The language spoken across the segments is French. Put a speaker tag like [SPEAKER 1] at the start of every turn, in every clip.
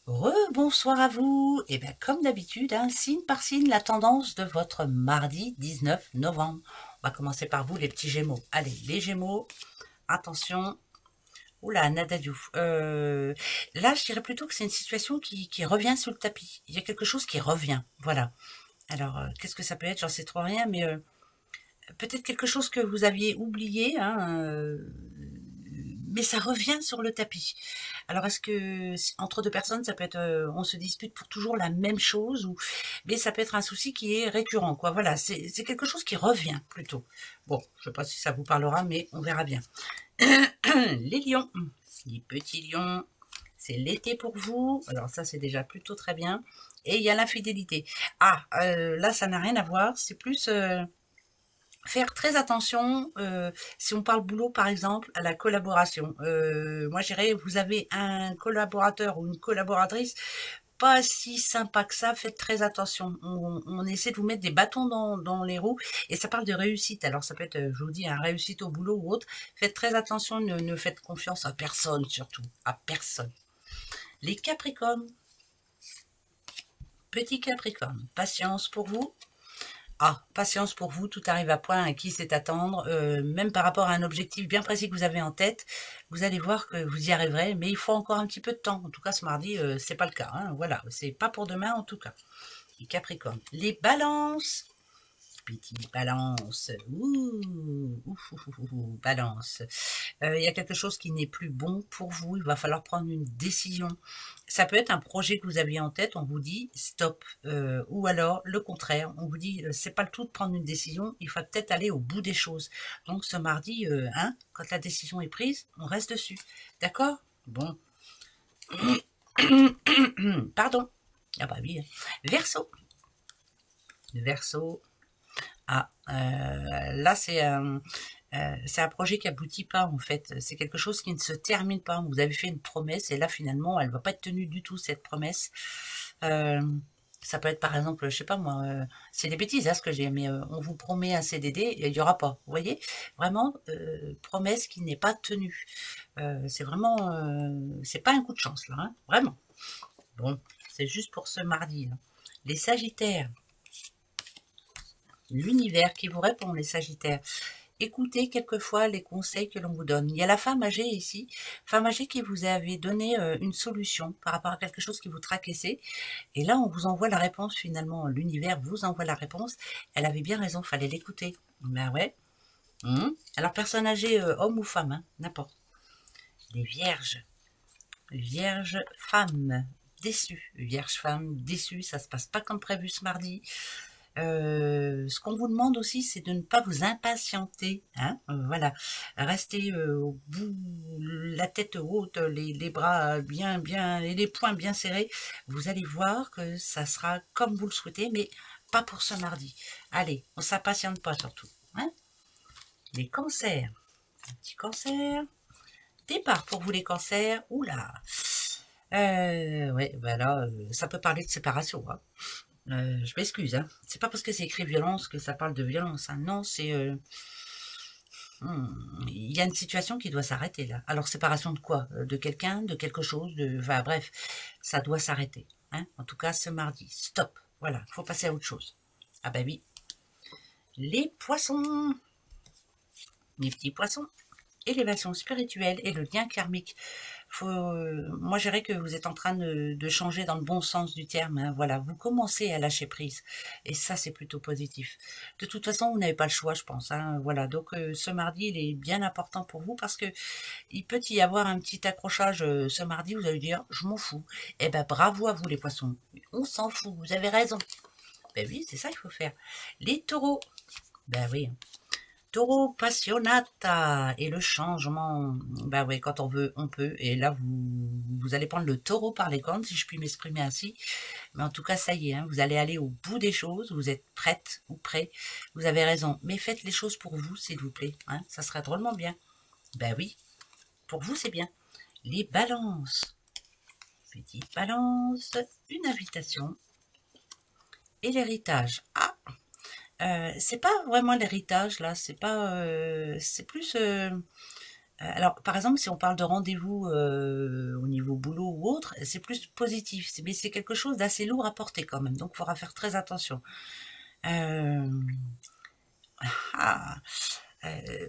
[SPEAKER 1] Rebonsoir à vous. Et bien comme d'habitude, signe par signe, la tendance de votre mardi 19 novembre. On va commencer par vous, les petits Gémeaux. Allez, les Gémeaux, attention. Oula, Nadadiouf. Là, je dirais plutôt que c'est une situation qui revient sur le tapis. Il y a quelque chose qui revient. Voilà. Alors, qu'est-ce que ça peut être? J'en sais trop rien, mais peut-être quelque chose que vous aviez oublié, mais ça revient sur le tapis. Alors, est-ce que entre deux personnes, ça peut être, on se dispute pour toujours la même chose, ou mais ça peut être un souci qui est récurrent, quoi. Voilà, c'est quelque chose qui revient plutôt. Bon, je sais pas si ça vous parlera, mais on verra bien. Les lions, les petits lions, c'est l'été pour vous. Alors ça, c'est déjà plutôt très bien. Et il y a l'infidélité. Ah, là, ça n'a rien à voir. C'est plus faire très attention, si on parle boulot par exemple, à la collaboration. Moi je dirais, vous avez un collaborateur ou une collaboratrice pas si sympa que ça, faites très attention. On essaie de vous mettre des bâtons dans les roues, et ça parle de réussite. Alors ça peut être, je vous dis, un réussite au boulot ou autre. Faites très attention, ne faites confiance à personne surtout, à personne. Les Capricornes, petits Capricornes, patience pour vous. Ah, patience pour vous, tout arrive à point, à qui c'est attendre, même par rapport à un objectif bien précis que vous avez en tête, vous allez voir que vous y arriverez, mais il faut encore un petit peu de temps. En tout cas, ce mardi, c'est pas le cas, voilà, c'est pas pour demain en tout cas. Les Capricornes. Les Balances, petite Balance, Balance. Il y a quelque chose qui n'est plus bon pour vous, il va falloir prendre une décision. Ça peut être un projet que vous aviez en tête, on vous dit stop, ou alors le contraire, on vous dit c'est pas le tout de prendre une décision, il faut peut-être aller au bout des choses. Donc ce mardi, quand la décision est prise, on reste dessus, d'accord? Bon. Pardon. Ah bah oui. Verseau. Verseau. Ah, là c'est un projet qui aboutit pas en fait. C'est quelque chose qui ne se termine pas. Vous avez fait une promesse et là finalement elle va pas être tenue du tout cette promesse. Euh, Ça peut être par exemple, je sais pas moi, c'est des bêtises ce que j'ai, mais on vous promet un CDD et il y aura pas. Vous voyez, vraiment promesse qui n'est pas tenue. C'est vraiment, c'est pas un coup de chance là, vraiment. Bon, c'est juste pour ce mardi. Là. Les Sagittaires. L'univers qui vous répond, les Sagittaires. Écoutez quelquefois les conseils que l'on vous donne. Il y a la femme âgée ici, femme âgée qui vous avait donné une solution par rapport à quelque chose qui vous tracassait. Et là, on vous envoie la réponse finalement. L'univers vous envoie la réponse. Elle avait bien raison, fallait l'écouter. Ben ouais. Alors, personne âgée, homme ou femme, n'importe. Les vierges. Vierge femme. Déçue. Vierge femme déçue. Ça se passe pas comme prévu ce mardi. Ce qu'on vous demande aussi, c'est de ne pas vous impatienter, voilà, restez au bout, la tête haute, les bras bien et les poings bien serrés. Vous allez voir que ça sera comme vous le souhaitez, mais pas pour ce mardi. Allez, on s'impatiente pas surtout. Les cancers, un petit cancer. Départ pour vous les cancers. Oula. Ouais, bah là, ça peut parler de séparation. Je m'excuse, c'est pas parce que c'est écrit violence que ça parle de violence, non, c'est... il y a une situation qui doit s'arrêter, là. Alors, séparation de quoi? De quelqu'un, de quelque chose, enfin, bref, ça doit s'arrêter, En tout cas, ce mardi, stop, voilà, faut passer à autre chose. Ah bah oui. Les poissons, les petits poissons, élévation spirituelle et le lien karmique. Moi, je dirais que vous êtes en train de changer dans le bon sens du terme. Voilà, vous commencez à lâcher prise. Et ça, c'est plutôt positif. De toute façon, vous n'avez pas le choix, je pense. Voilà, donc ce mardi, il est bien important pour vous parce que il peut y avoir un petit accrochage ce mardi. Vous allez dire, je m'en fous. Eh ben, bravo à vous, les poissons. On s'en fout, vous avez raison. Ben oui, c'est ça qu'il faut faire. Les taureaux. Ben oui. Taureau passionata et le changement. Ben oui, quand on veut, on peut. Et là, vous allez prendre le taureau par les cornes, si je puis m'exprimer ainsi. Mais en tout cas, ça y est, vous allez aller au bout des choses. Vous êtes prête ou prêt. Vous avez raison. Mais faites les choses pour vous, s'il vous plaît. Ça serait drôlement bien. Ben oui, pour vous, c'est bien. Les balances. Petite balance. Une invitation. Et l'héritage. Ah, c'est pas vraiment l'héritage là, c'est pas, c'est plus Alors, par exemple, si on parle de rendez-vous au niveau boulot ou autre, c'est plus positif. Mais c'est quelque chose d'assez lourd à porter quand même. Donc, il faudra faire très attention. Euh, ah,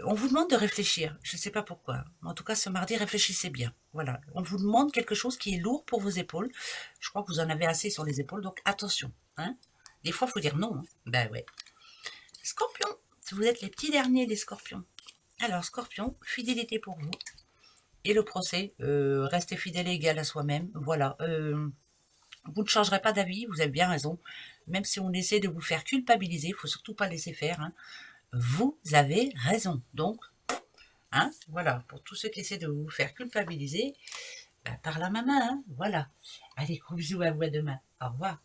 [SPEAKER 1] on vous demande de réfléchir. Je ne sais pas pourquoi. En tout cas, ce mardi, réfléchissez bien. Voilà. On vous demande quelque chose qui est lourd pour vos épaules. Je crois que vous en avez assez sur les épaules. Donc, attention. Hein. Des fois, il faut dire non. Hein. Ben ouais. Scorpion. Vous êtes les petits derniers, les scorpions. Alors, scorpion, fidélité pour vous. Et le procès, restez fidèle et égal à soi-même. Voilà. Vous ne changerez pas d'avis, vous avez bien raison. Même si on essaie de vous faire culpabiliser, il ne faut surtout pas laisser faire. Hein. Vous avez raison. Donc, hein, voilà, pour tous ceux qui essaient de vous faire culpabiliser, bah, par la main, hein, voilà. Allez, gros bisous à vous à demain. Au revoir.